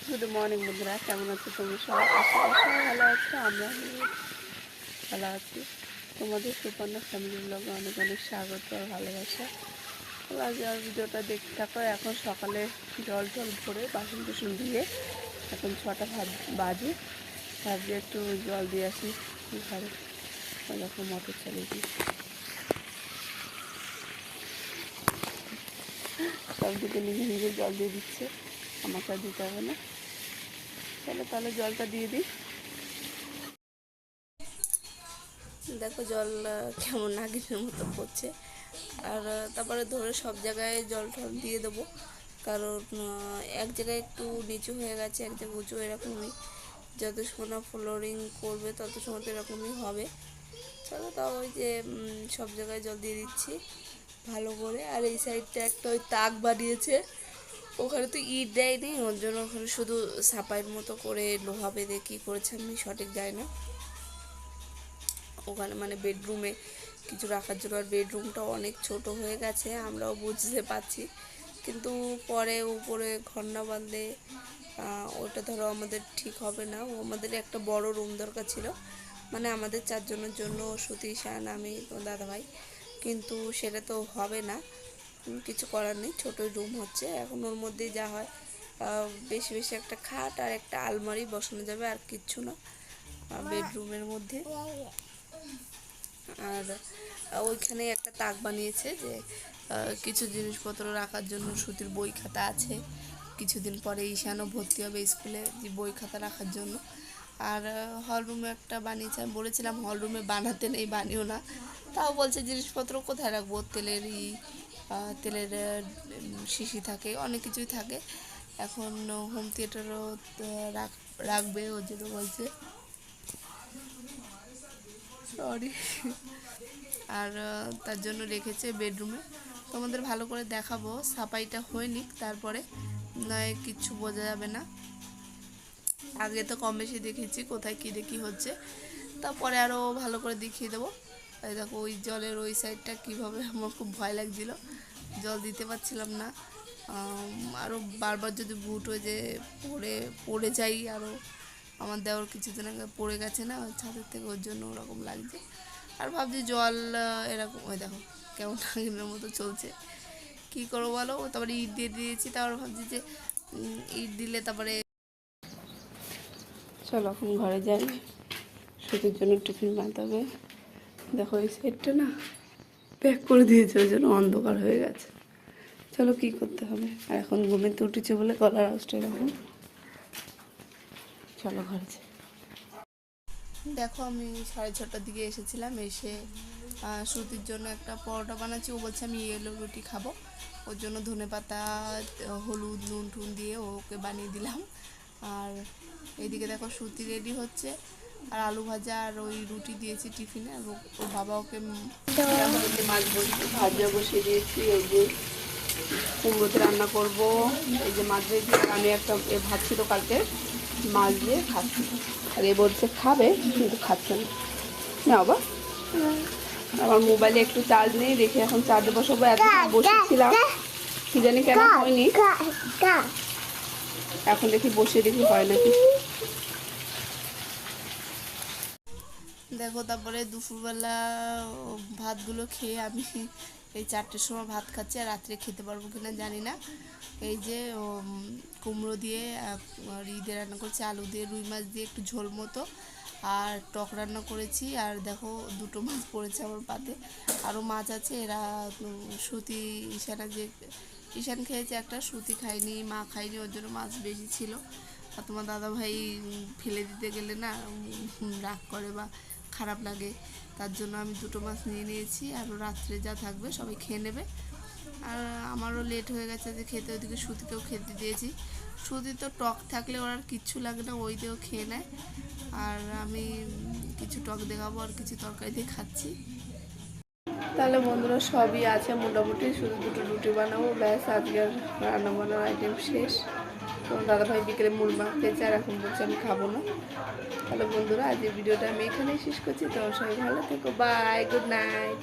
Good morning বন্ধুরা, কেমন আছো তোমরা সবাই? আশা করি সবাই ভালো আছো। আমরা ভালো আছি। তোমাদের সুপর্ণা ফ্যামিলি ব্লগে অনেক অনেক স্বাগত আর ভালোবাসা। আজ আর ভিডিওটা দেখতে থাকো। এখন সকালে জল ভরে বাসন টাসন দিয়ে এখন 6টা বাজে। ভাবছি একটু জল দিয়ে আসি ঘরে। ওরকম মোটর চালিয়ে দিই, সব দিকে নিজে নিজে জল দিয়ে দিচ্ছে, আমাকে আর দিতে হবে না। চলো তাহলে জলটা দিয়ে দিই। দেখো জল কেমন নাগিনের মতো পড়ছে। আর তারপরে ধরে সব জায়গায় জল টল দিয়ে দেবো, কারণ এক জায়গায় একটু নিচু হয়ে গেছে, এক জায়গায় উঁচু, এরকমই। যত সময় না ফ্লোরিং করবে তত সময় তো এরকমই হবে। চলো তাও ওই যে সব জায়গায় জল দিয়ে দিচ্ছি ভালো করে। আর এই সাইডটা একটা ওই তাক বানিয়েছে, ওখানে তো ইট দেয়নি, ওর জন্য ওখানে শুধু সাপাইয়ের মতো করে লোহা বেঁধে কী করেছে আমি সঠিক যাই না। ওখানে মানে বেডরুমে কিছু রাখার জন্য। আর বেডরুমটাও অনেক ছোট হয়ে গেছে, আমরাও বুঝতে পারছি, কিন্তু পরে উপরে ঘর না বাঁধলে ওটা ধরো আমাদের ঠিক হবে না। ও আমাদের একটা বড় রুম দরকার ছিল, মানে আমাদের 4 জনের জন্য, সুতি, শান, আমি, দাদাভাই, কিন্তু সেটা তো হবে না। কিছু করার নেই, ছোটোই রুম হচ্ছে এখন। ওর মধ্যেই যা হয়, বেশি বেশি একটা খাট আর একটা আলমারি বসানো যাবে, আর কিচ্ছু না বেডরুমের মধ্যে। আর ওইখানে একটা তাক বানিয়েছে যে কিছু জিনিসপত্র রাখার জন্য। সুতির বই খাতা আছে, কিছুদিন পরে ঈশানও ভর্তি হবে স্কুলে, যে বই খাতা রাখার জন্য। আর হলরুমে একটা বানিয়েছে, আমি বলেছিলাম হলরুমে বানাতে নেই, বানিও না। তাও বলছে জিনিসপত্র কোথায় রাখবো, তেলের শিশি থাকে, অনেক কিছুই থাকে। এখন হোম থিয়েটারও রাখবে, ওর জন্য বলছে। সরি। আর তার জন্য রেখেছে বেডরুমে। তোমাদের ভালো করে দেখাবো, সাপাইটা হয়নি, তারপরে নয় কিচ্ছু বোঝা যাবে না। আগে তো কম বেশি দেখেছি কোথায় কী দেখি হচ্ছে, তারপরে আরও ভালো করে দেখিয়ে দেবো। এই দেখো ওই জলের ওই সাইডটা কীভাবে, আমার খুব ভয় লাগছিল, জল দিতে পারছিলাম না। আরও বারবার যদি বুট হয়ে যে পড়ে যাই। আরও আমার দেওয়ার কিছুদিন আগে পড়ে গেছে না ছাদের থেকে, ওর জন্য ওরকম লাগছে। আর ভাবছি জল এরকম, ওই দেখো কেমন নাগিনের মতো চলছে, কী করবো বলো। তারপরে ইট দিয়ে দিয়েছি, তারপরে ভাবছি যে ইট দিলে তারপরে। চলো এখন ঘরে যাই, সুতির জন্য টিফিন বানাতে হবে। দেখো এই সাইডটা না প্যাক করে দিয়েছে, ওই জন্য অন্ধকার হয়ে গেছে। চলো কী করতে হবে। আর এখন ঘুমেতে উঠেছে বলে গলার আওয়াজটা এরকম। চলো ঘরে যাই। দেখো আমি 6:30টার দিকে এসেছিলাম, এসে সুতির জন্য একটা পরোটা বানাচ্ছি। ও বলছে আমি ইয়েলো রুটি খাবো, ওর জন্য ধনেপাতা, হলুদ, নুন টুন দিয়ে ওকে বানিয়ে দিলাম। আর এইদিকে দেখো সুতি রেডি হচ্ছে, আর আলু ভাজা আর ওই রুটি দিয়েছি টিফিনে। আর ওর বাবা ওকে মাছ ভাজা বসিয়ে দিয়েছি। এই যে কুমড়োতে রান্না করব, এই যে মাছ দিয়ে, আমি একটা ভাত ছিল কালকে, মাছ দিয়ে খাচ্ছি। আর এ বলছে খাবে, কিন্তু খাচ্ছে না। না বাবা, আমার মোবাইলে একটু চার্জ নেই, দেখে এখন চার্জে বসাবো। এত বসেছিলাম, কি জানি কেন হয়নি, এখন দেখি বসিয়ে দেখি হয় নাকি। দেখো তারপরে দুপুরবেলা ভাতগুলো খেয়ে আমি এই 4টের সময় ভাত খাচ্ছি। আর রাত্রে খেতে পারবো কিনা জানি না। এই যে কুমড়ো দিয়ে ঈদে রান্না করছি, আলু দিয়ে, রুই মাছ দিয়ে একটু ঝোল মতো, আর টক রান্না করেছি। আর দেখো 2টো মাছ পড়েছে আমার পাতে, আরও মাছ আছে। এরা সুতি, ঈশান খেয়েছে একটা, সুতি খায়নি, মা খায়নি, ওর জন্য মাছ বেশি ছিল। আর তোমার দাদাভাই ফেলে দিতে গেলে না রাগ করে বা খারাপ লাগে, তার জন্য আমি 2টো মাছ নিয়ে নিয়েছি। আরও রাত্রে যা থাকবে সবাই খেয়ে নেবে। আর আমারও লেট হয়ে গেছে যে খেতে, ওইদিকে সুতিকেও খেতে দিয়েছি। সুতি তো টক থাকলে ওর আর কিচ্ছু লাগে না, ওই দিয়েও খেয়ে নেয়। আর আমি কিছু টক দেখাবো আর কিছু তরকারি দিয়ে খাচ্ছি। তাহলে বন্ধুরা সবই আছে মোটামুটি, শুধু 2টো রুটি বানাবো, ব্যাস আজকের রান্না বান্নার আইটেম শেষ। তো দাদাভাই বিকেলে মুড় মাছ খেয়েছে, আর এখন বলছে আমি খাবো না। তাহলে বন্ধুরা আজকের ভিডিওটা আমি এখানেই শেষ করছি। তো সবাই ভালো থেকো, বাই, গুড নাইট।